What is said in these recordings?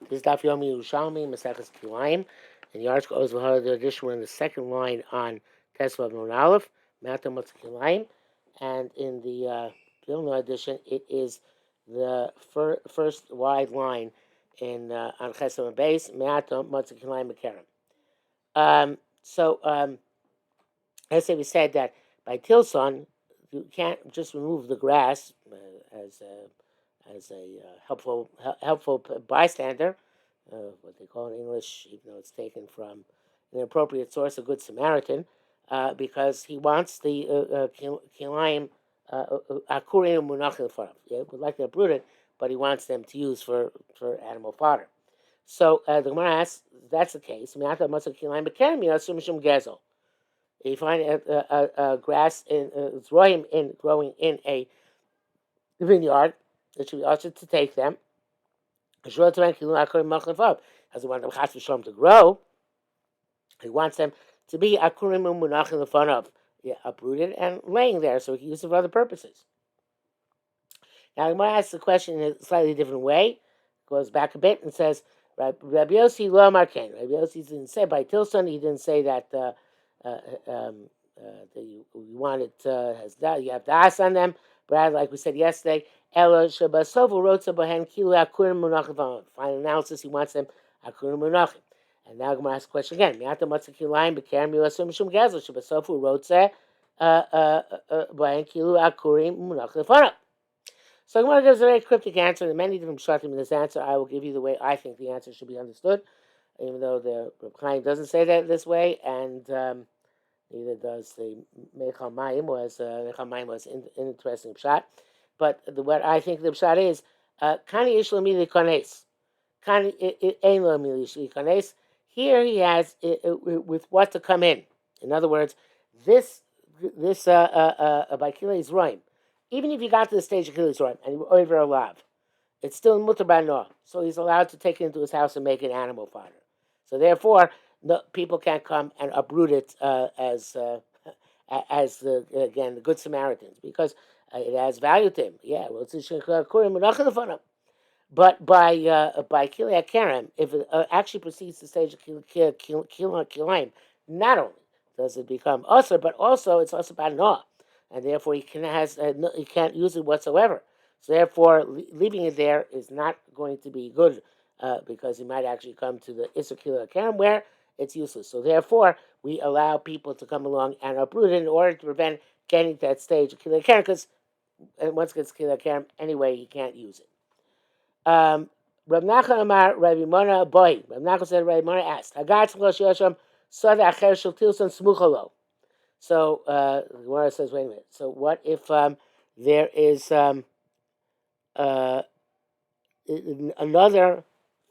This is Daf Yomi Yerushalmi Kilayim, and the article goes with the addition. We're in the second line on Tesvav Nun Aleph, Mata Kilayim, and in the Vilna edition, it is the first wide line in on Chesed Beis, Mata Kilayim Mekerem. As we said that by Tilson, you can't just remove the grass as a helpful bystander, what they call in English, even though it's taken from an appropriate source, a good Samaritan, because he wants the kilayim akurim munachim for him. He would like to uproot it, but he wants them to use for animal fodder. So the Gemara asks, if that's the case, if you find a grass growing in a vineyard, it should be also to take them. As he wants them to grow, he wants them to be akurim munachim lefanov, uprooted and laying there, so he can use it for other purposes. Now, I'm going to ask the question in a slightly different way. Goes back a bit and says, Rabbi Yossi lo marken. Rabbi Yossi didn't say by Tilson. He didn't say that you wanted you have to ask on them. But like we said yesterday, Ela Shabasovu Rotza Bohen Kilu Akurim Munachim. Final analysis, he wants them Akurim Munachim. And now I'm going to ask the question again. Miata Matzah Kilayim B'Kerem Yulasum Shum Gezel Shabasovu Rotza Bohen Kilu Akurim Munachim. So Gemara gives a very cryptic answer. There are many different shatim in this answer. I will give you the way I think the answer should be understood, even though the Reb Chaim doesn't say that this way, and neither does the Mechal Mayim was an interesting pshat. But what I think the pshat is, Kani Ish Lamili Kanes. Kani Ein Lamili Kanes. Here he has with what to come in. In other words, this by Kilay's Roim. Even if you got to the stage of Kilay's Roim and you were over alav, it's still mutar b'anoah. So he's allowed to take it into his house and make an animal fodder. So therefore, people can't come and uproot it as the good Samaritans, because it has value to him. Yeah, well, it's a but by Kilei Kerem, if it actually proceeds to stage of Kilayim, not only does it become usher, but also it's also b'anoah, and therefore he can't use it whatsoever. So therefore, leaving it there is not going to be good, because he might actually come to the Isser Kilei Kerem where it's useless. So therefore, we allow people to come along and uproot it in order to prevent getting to that stage of Kilei Kerem, because once it gets Kilei Kerem, anyway, he can't use it. Rav Nachman Amar Rabbi Mona Boy. Rav Nachman said Rabbi Mona asked, Hagat Shlosh Yosham Sada Acher Shel Tilson Smuchalo. So the Gemara says, wait a minute. So what if there is another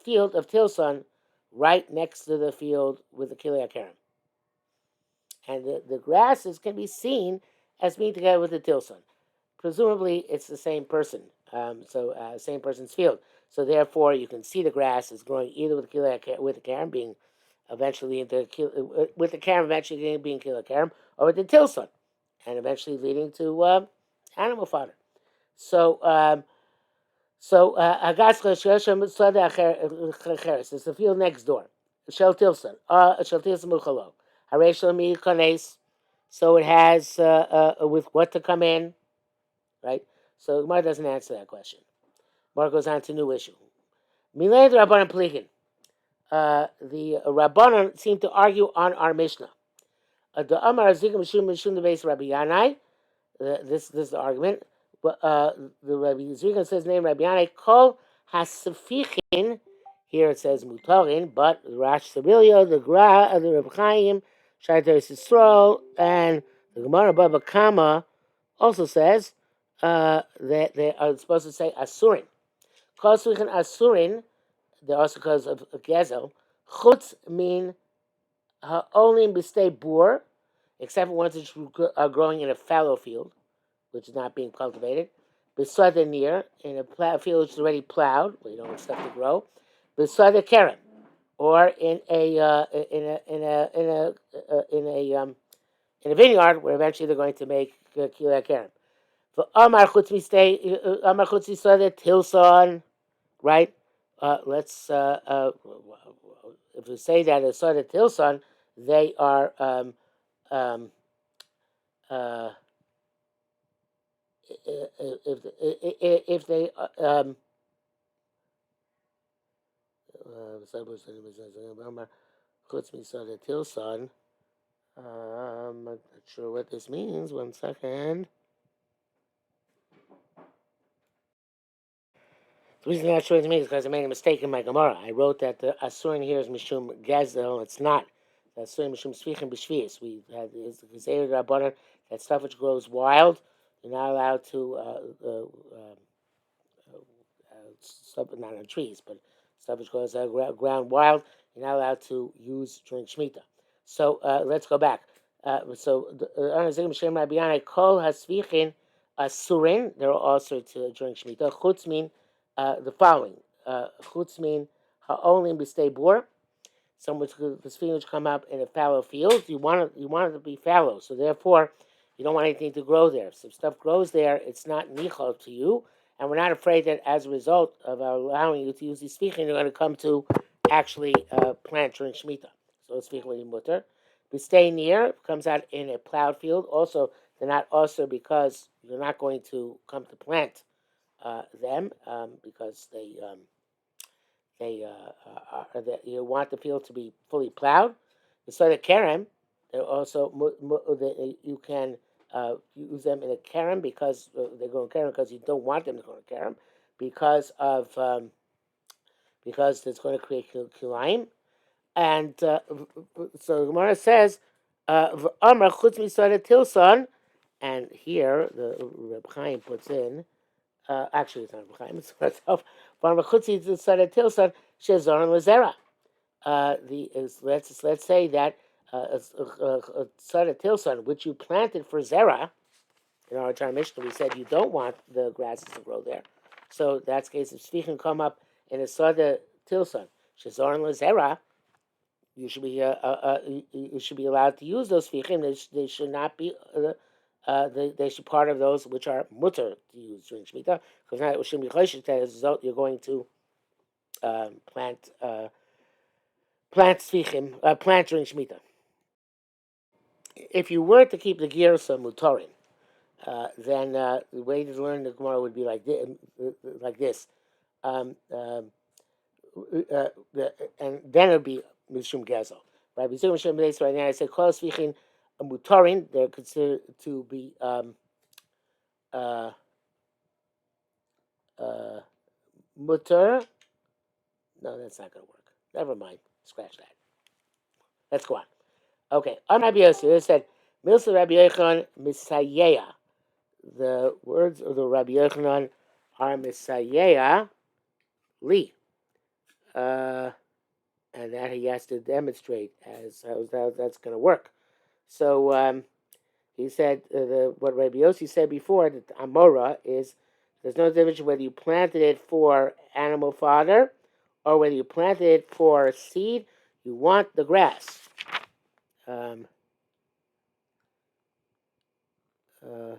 field of Tilson right next to the field with the Kilei Kerem, and the grasses can be seen as being together with the Tilson? Presumably, it's the same person. Same person's field. So therefore, you can see the grass is growing either with the Kerem being eventually with the Kerem eventually being Kilei Kerem, or with the Tilson, and eventually leading to animal fodder. So it's the field next door. Shel Tilson Muchalo. Harei Kanes. So it has with what to come in, right? So Gemara doesn't answer that question. Gemara goes on to a new issue. Milei the Rabbanan Plikin. The Rabbanan seem to argue on our Mishnah. The Amar Zikam Mishum Mishum the base Rabbi Yanai. This is the argument. The Rabbi Zikam says name Rabbi Yanai. Kol Hasifichin. Here it says Mutarin, but Rash Sabilio, the Gra, the Reb Chaim, Shaitar Yisrael, and the Gemara Baba Kama also says that they are supposed to say Asurin. Because we can Asurin, they're also because of Gezel. Chutz mean only b'stei bur, except for ones that are growing in a fallow field, which is not being cultivated. Beside near, in a field which is already plowed, where you don't expect to grow. Beside the Kerem, or in a vineyard where eventually they're going to make Kilei Kerem. For Amar Chutz Tilson, right? let's if we say that it's sort of tilson, they are um, uh, if they chutz misada tilson. I'm not sure what this means. One second. The reason I'm not sure what it means is because I made a mistake in my Gemara. I wrote that the Asurin here is Mishum Gazel. It's not. The Asurin Mishum Svichim B'Shvius. We had is the Gezeir Rabbanan, that stuff which grows wild. You're not allowed to stuff not on trees, but stuff which grows ground wild. You're not allowed to use during Shemitah. So let's go back. So Anazim Shem Rabbiyanai Kol Hasvichin Asurin. They're also to during Shemitah. Chutz mean the following. Chutz mean ha'olim b'stei bor. Some which the come up in a fallow field. You want it to be fallow, so therefore you don't want anything to grow there. So if stuff grows there, it's not nichol to you, and we're not afraid that as a result of our allowing you to use these sfichim, you're going to come to actually plant during shemitah. So it's sfichim mutter. We stay near, comes out in a plowed field. Also, they're not also because you're not going to come to plant them because you want the field to be fully plowed. Instead of kerem, they're also you can use them in a kerem because they go in kerem because you don't want them to go in kerem because of because it's going to create kilayim. And so the Gemara says, "Amar chutz misada tilson," and here the Reb Chaim puts in. Actually, it's not Reb Chaim; it's myself. "Amar chutz misada tilson shezon lezera." Let's say that sada tilson, which you planted for zera. In our Torah Mishnah, we said you don't want the grasses to grow there. So that's the case if shvichim come up in a sada tilson shezon lezera. You should be allowed to use those fichim. They should not be they should part of those which are mutter to use during shemitah, because now it should be choishes that as a result you're going to plant plant during shemitah. If you were to keep the girsa mutorin, then the way to learn the Gemara would be like this. Um, um, and then it would be mishum gezel. Right? Right now, I say kol sfichin mutorin. They're considered to be uh, mutter. No, that's not going to work. Never mind. Scratch that. Let's go on. Okay. On Rabbi Yossi, it said milsa Rabbi Yochanan misayeya. The words of the Rabbi Yochanan are misayeya li. And that he has to demonstrate as how that's going to work. So he said what Rabbi Yossi said before, that Amora is there's no difference whether you planted it for animal fodder or whether you planted it for seed. You want the grass. Um, uh,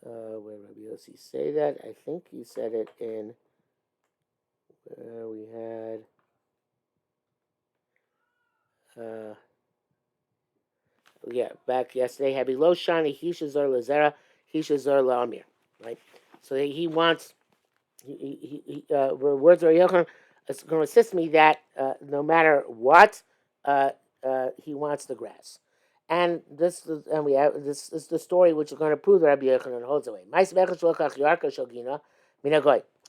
where Rabbi Yossi say that? I think he said it in we had. Yeah, back yesterday. Below Shani, Hisha Zor Lazera, Hisha Zor Laamir. Right? So he wants, words of Yochanan is going to assist me that no matter what, he wants the grass. And we have this is the story which is going to prove that Rabbi Yochanan holds away.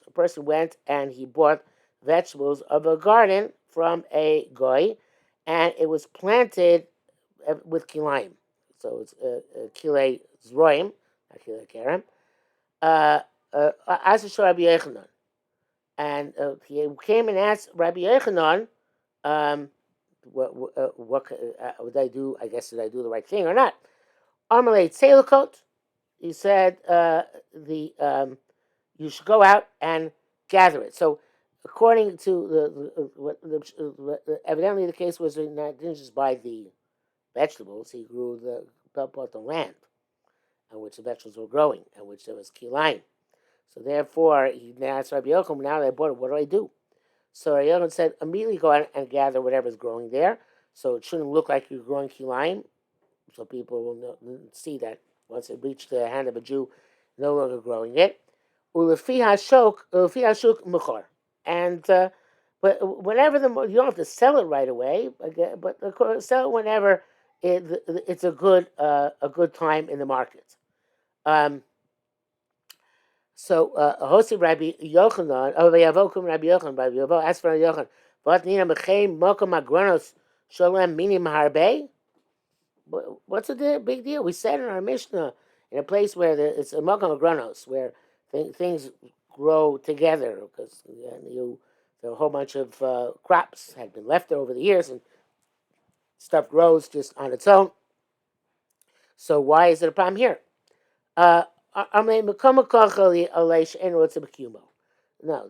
A person went and he bought vegetables of a garden from a goy, and it was planted with kilayim. So it's kilei zroim, not kilei kerem. Asked Rabbi Yochanan, and he came and asked Rabbi Yochanan, what would I do? I guess did I do the right thing or not? Armalate Selakot. He said you should go out and gather it. So according to evidently the case was not didn't just buy the vegetables. He grew bought the land on which the vegetables were growing, and which there was kilayim. So therefore, he asked Rabbi Yochanan, now that I bought it, what do I do? So Rabbi Yochanan said, immediately go out and gather whatever's growing there. So it shouldn't look like you're growing kilayim. So people will see that once it reached the hand of a Jew, no longer growing it. Ulefi hashuk muchar. And but whenever you don't have to sell it right away, but sell it whenever it's a good time in the market. Um, so Hosi Rabbi Yochanan, Yavokum Rabbi Yochanan, Rabbi Yavo asked for Rabbi Yochanan, "What nina mechem mokom agronos sholem minim harbe?" What's the big deal? We said in our Mishnah, in a place where it's a mokom agronos, where things grow together, because a whole bunch of crops had been left there over the years, and stuff grows just on its own. So why is it a problem here? No,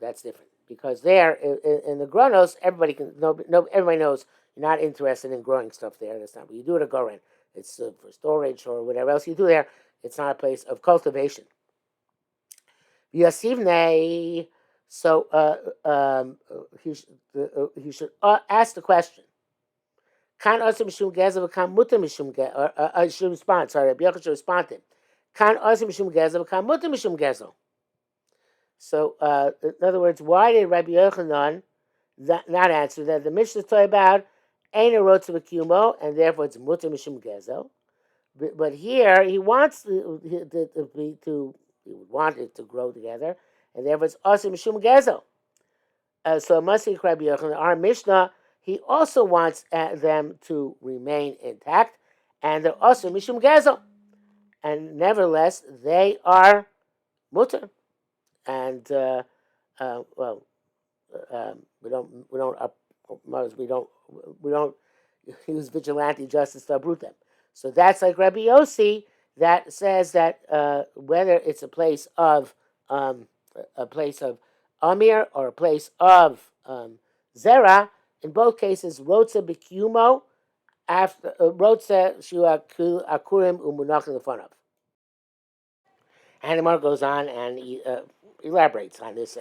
that's different because there in the Gronos, everybody knows you're not interested in growing stuff there. That's not what you do at a Goren. It's for storage or whatever else you do there. It's not a place of cultivation. Yasivne, so he should ask the question. Kan also mishum gezel, kan mutter mishum gezel. Should respond. Sorry, Rabbi Yochanan should respond to him. Kan also mishum gezel, kan mutter mishum gezel. So, in other words, why did Rabbi Yochanan not answer that? The Mishnah is talking about ain't a rotz b'kumo, and therefore it's mutter mishum gezel. But here he wants he would want it to grow together, and therefore it's also mishum gezel. So it must be Rabbi Yochanan. Our Mishnah, he also wants them to remain intact, and they're also mishum gezel, and nevertheless they are mutter. And well, we don't use vigilante justice to uproot them. So that's like Rabbi Yossi that says that whether it's a place of Amir or a place of Zera, in both cases, Rotza Bikumo after Rotza Shua Akurim Umunach in the front of. And the Gemara goes on and he elaborates on this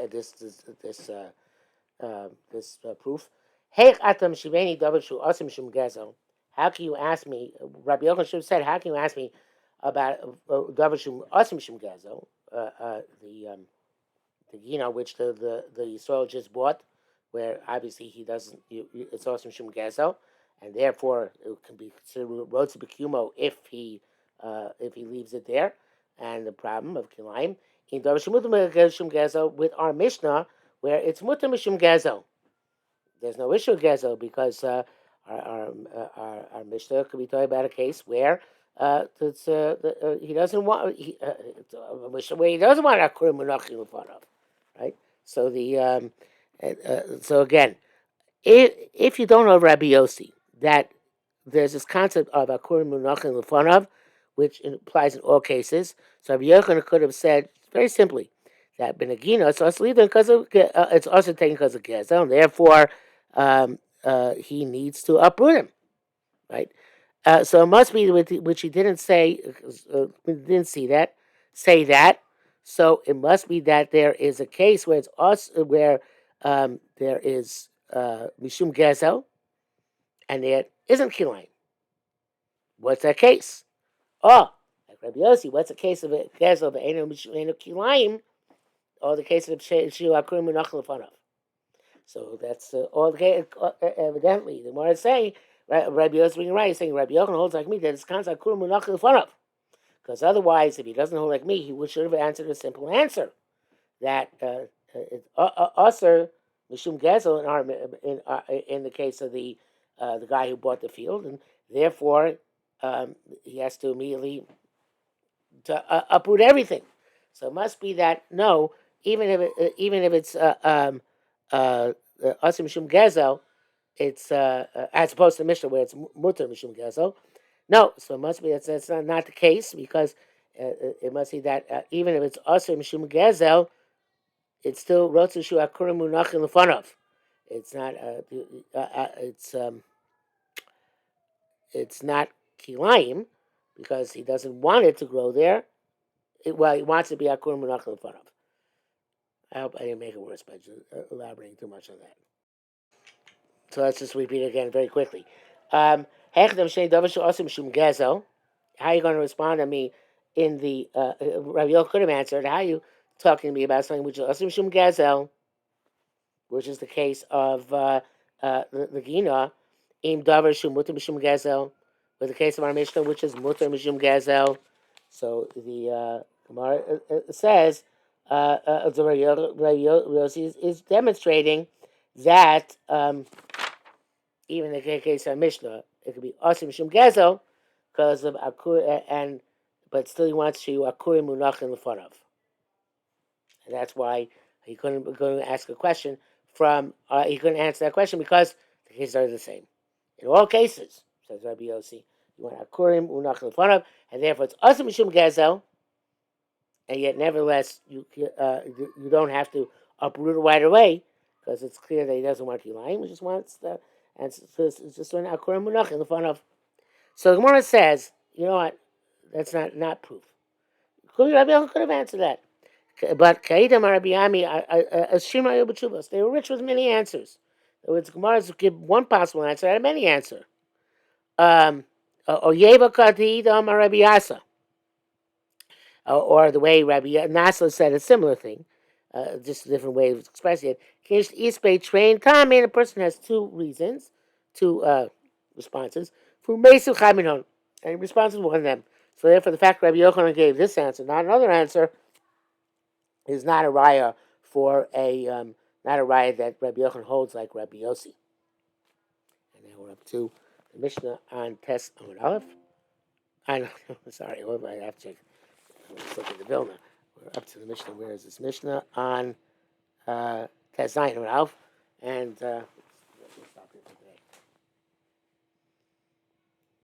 proof. Hey, atam shiveni davar shu asim shum gezel. How can you ask me? Rabbi Yochanan should have said, "How can you ask me about davar shum asim shum gezel?" Which the soil just bought, where obviously he doesn't. It's asim shum gezel, and therefore it can be considered rotz b'kumo if he leaves it there. And the problem of kilayim in davar shum gezel with our Mishnah, where it's mutter mishum gezel. There's no issue with gezel because our Mishnah could be talking about a case where he doesn't want where he doesn't want akurim munachim in front of, right? So so again, if you don't know Rabbi Yossi, that there's this concept of akurim munachim in front of, which applies in all cases. So Rabbi Yochanan could have said very simply that benagino it's also leaving because of it's also taken because of gezel, and therefore he needs to uproot him, right? So it must be which he didn't say, didn't say that. So it must be that there is a case where it's us where there is mishum gezel, and there isn't kilayim. What's that case? Oh, like Rabbi Yossi, what's the case of a gezel of eno kilayim, or the case of shiu akurim unachal fanav? So that's all. Evidently, the more it's saying, Rabbi Yossi being right, he's saying Rabbi Yochanan holds like me that it's concept akurim unachal fanav. Because otherwise, if he doesn't hold like me, he should have answered a simple answer that usher mishum gezel in the case of the guy who bought the field, and therefore he has to immediately uproot everything. So it must be that no, even if it's usher mishum gezel, it's as opposed to Mishnah where it's mutter mishum gezel. No, so it must be that's not the case because it must be that even if it's usher mishum gezel, it's still rotzu shu akurim munachim lefanov. It's not. It's not kilayim because he doesn't want it to grow there. He wants it to be akurim munachim lefanov. I hope I didn't make it worse by just elaborating too much on that. So let's just repeat it again very quickly. Hechdam Shnei Davar She'osim Shum Gezel. How are you going to respond to me in the Rabbi Yoel could have answered. How are you talking to me about something which is Osim Shum Gezel, which is the case of the Gina, Im Davar Shum Mutter Mishum Gezel, with the case of our Mishnah, which is Mutter Mishum Gezel. So the Gemara says the Rabbi Yossi is demonstrating that even in the case of Mishnah, it could be Osim Mishum Gezel because of Akur and but still he wants to Akurim Munach in the front of. And that's why he couldn't ask a question from he couldn't answer that question because the cases are the same. In all cases, says Rabbi Yossi, you want Akurim Munach in the front of, and therefore it's Osim Mishum Gezel, and yet nevertheless you don't have to uproot it right away because it's clear that he doesn't want Kilayim. He just wants the and so it's just an Akurim Munach in the front of. So the Gemara says, you know what? That's not proof. Rabbi Yochanan could have answered that. But Kaidam Rabbi Ami, Shima Yobachuvas, they were rich with many answers. In other words, Gemara's give one possible answer out of many answer. Or Yeva Kadidam Rabbi Yasa. Or the way Rabbi Nasa said a similar thing, just a different way of expressing it. Kish Ispe train Kami, a person has two reasons, two responses. For Mesu Chaminon, and he responds to one of them. So therefore, the fact Rabbi Yochanan gave this answer, not another answer, is not a raya for a not a raya that Rabbi Yochanan holds like Rabbi Yossi. And now we're up to the Mishnah on Tes Amud Aleph. I know, sorry, I have to check. Let's look at the Vilna. We're up to the Mishnah. Where is this Mishnah on Tes Zayin Amud Aleph? And we'll stop here today.